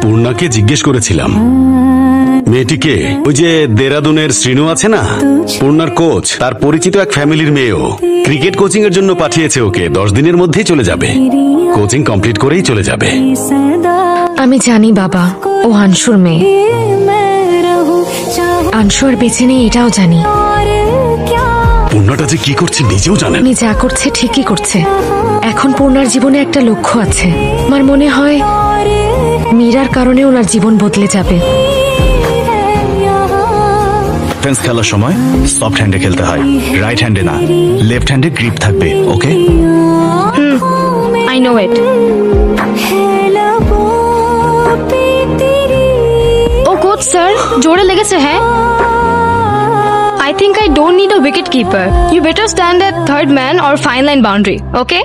পূর্ণাকে জিজ্ঞেস করেছিলাম মেয়েটিকে, ওই যে দেরাদুনের শ্রীনু আছে না, পূর্ণার কোচ, তার পরিচিত এক ফ্যামিলির মেয়েও ক্রিকেট কোচিং এর জন্য পাঠিয়েছে ওকে। 10 দিনের মধ্যেই চলে যাবে, কোচিং কমপ্লিট করেই চলে যাবে। আমি জানি বাবা, ও আনশুর মেয়ে। আনশু আর বেঁচে নেই এটাও জানি। পূর্ণাটা যে কি করছে নিজেও জানেন। উনি যা করছে ঠিকই করছে। এখন পূর্ণার জীবনে একটা লক্ষ্য আছে। আমার মনে হয় মীরার কারণে ওনার জীবন বদলে যাবে। টেনিস খেলার সময় সফট হ্যান্ডে খেলতে হয়, রাইট হ্যান্ডে না। লেফট হ্যান্ডে গ্রিপ থাকবে, okay? I know it. Oh coach sir, জোরে লেগেছে। হ্যাঁ, I think I don't need a wicket keeper. You better stand at third man or fine line boundary, okay?